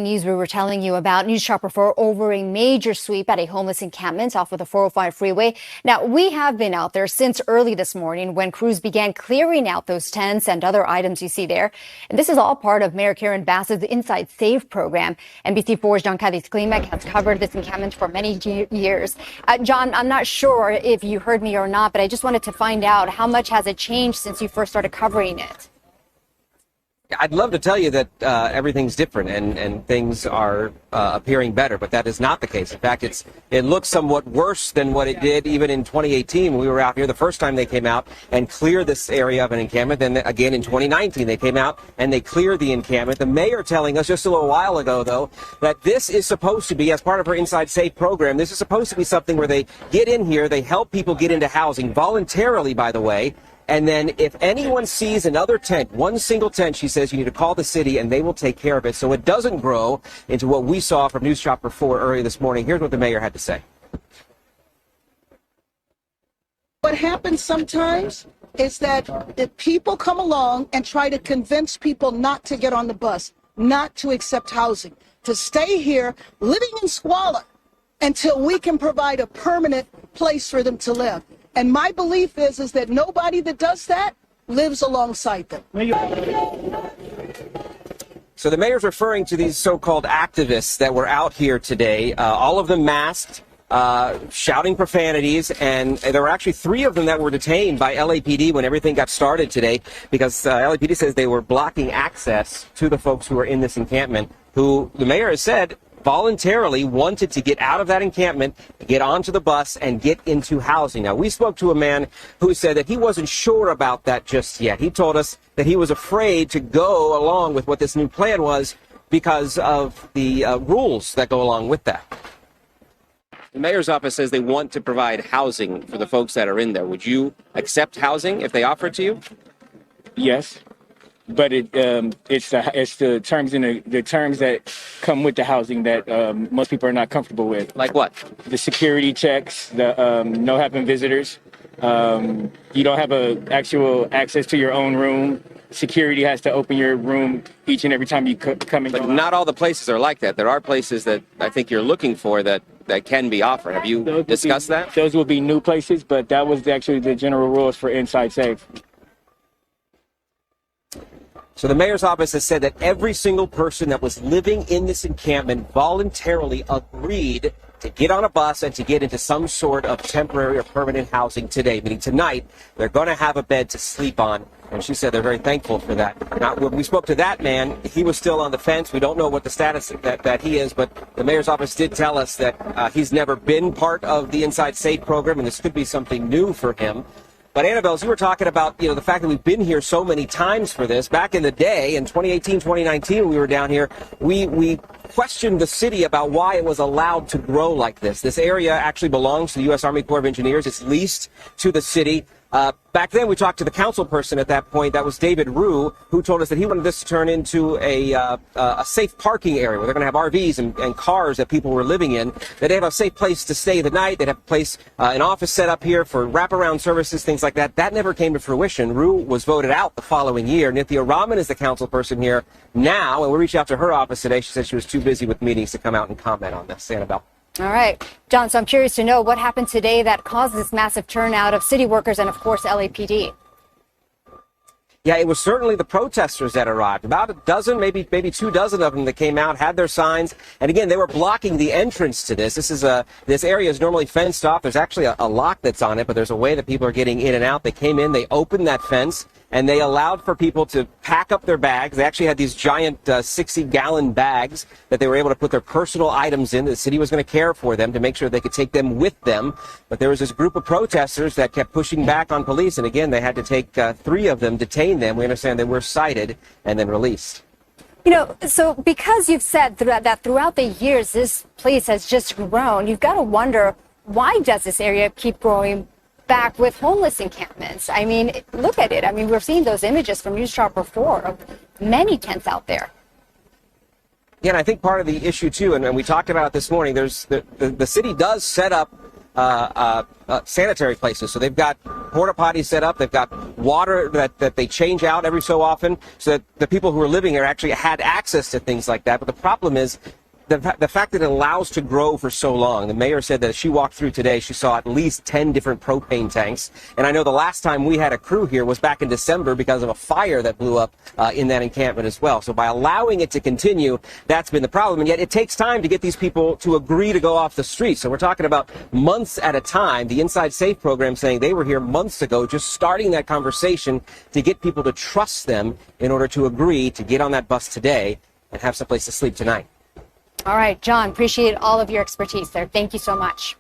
News we were telling you about. News Chopper 4 over a major sweep at a homeless encampment off of the 405 freeway. Now, we have been out there since early this morning when crews began clearing out those tents and other items you see there. And this is all part of Mayor Karen Bass's Inside Safe program. NBC4's John Cadiz Klimek has covered this encampment for many years. John, I'm not sure if you heard me or not, but I just wanted to find out how much has it changed since you first started covering it? I'd love to tell you that everything's different and things are appearing better, but that is not the case. In fact, it looks somewhat worse than what it did even in 2018 when we were out here the first time they came out and cleared this area of an encampment. Then again in 2019 they came out and they cleared the encampment. The mayor telling us just a little while ago, though, that this is supposed to be, as part of her Inside Safe program, this is supposed to be something where they get in here, they help people get into housing voluntarily, by the way. And then if anyone sees another tent, one single tent, she says you need to call the city and they will take care of it. So it doesn't grow into what we saw from News Chopper 4 earlier this morning. Here's what the mayor had to say. What happens sometimes is that the people come along and try to convince people not to get on the bus, not to accept housing, to stay here living in squalor until we can provide a permanent place for them to live. And my belief is that nobody that does that lives alongside them. So the mayor's referring to these so-called activists that were out here today, all of them masked, shouting profanities, and there were actually 3 of them that were detained by LAPD when everything got started today because LAPD says they were blocking access to the folks who were in this encampment, who the mayor has said voluntarily wanted to get out of that encampment, get onto the bus, and get into housing. Now, we spoke to a man who said that he wasn't sure about that just yet. He told us that he was afraid to go along with what this new plan was because of the rules that go along with that. The mayor's office says they want to provide housing for the folks that are in there. Would you accept housing if they offer it to you? Yes. But it's the terms and the terms that come with the housing that most people are not comfortable with. Like what? The security checks, the no having visitors. You don't have actual access to your own room. Security has to open your room each and every time you come in. But not all the places are like that. There are places that I think you're looking for that can be offered. Have you discussed that? Those will be new places, but that was actually the general rules for Inside Safe. So the mayor's office has said that every single person that was living in this encampment voluntarily agreed to get on a bus and to get into some sort of temporary or permanent housing today, meaning tonight they're going to have a bed to sleep on. And she said they're very thankful for that. Now, when we spoke to that man, he was still on the fence. We don't know what the status that he is, but the mayor's office did tell us that he's never been part of the Inside Safe program, and this could be something new for him. But Annabelle, as you were talking about, the fact that we've been here so many times for this, back in the day, in 2018, 2019, when we were down here, we questioned the city about why it was allowed to grow like this. This area actually belongs to the U.S. Army Corps of Engineers. It's leased to the city. Back then, we talked to the council person at that point. That was David Rue, who told us that he wanted this to turn into a safe parking area where they're going to have RVs and cars that people were living in. That they have a safe place to stay the night. They'd have a place, an office set up here for wraparound services, things like that. That never came to fruition. Rue was voted out the following year. Nithya Raman is the council person here now, and we reached out to her office today. She said she was too busy with meetings to come out and comment on this. Annabelle. All right, John, so I'm curious to know what happened today that caused this massive turnout of city workers and, of course, LAPD. Yeah, it was certainly the protesters that arrived. About a dozen, maybe 2 dozen of them that came out, had their signs. And again, they were blocking the entrance to this. This area is normally fenced off. There's actually a lock that's on it, but there's a way that people are getting in and out. They came in, they opened that fence, and they allowed for people to pack up their bags. They actually had these giant 60-gallon bags that they were able to put their personal items in. The city was going to care for them to make sure they could take them with them. But there was this group of protesters that kept pushing back on police. And again, they had to take 3 of them, detain them. We understand they were cited and then released. So because you've said that throughout the years, this place has just grown, you've got to wonder, why does this area keep growing back with homeless encampments? I mean, look at it. I mean, we're seeing those images from News Chopper 4 of many tents out there. Yeah, and I think part of the issue, too, and we talked about it this morning, there's the city does set up sanitary places. So they've got porta potties set up, they've got water that they change out every so often, so that the people who are living here actually had access to things like that. But the problem is the fact that it allows to grow for so long. The mayor said that as she walked through today, she saw at least 10 different propane tanks. And I know the last time we had a crew here was back in December because of a fire that blew up in that encampment as well. So by allowing it to continue, that's been the problem. And yet it takes time to get these people to agree to go off the street. So we're talking about months at a time. The Inside Safe program saying they were here months ago, just starting that conversation to get people to trust them in order to agree to get on that bus today and have someplace to sleep tonight. All right, John, appreciate all of your expertise there. Thank you so much.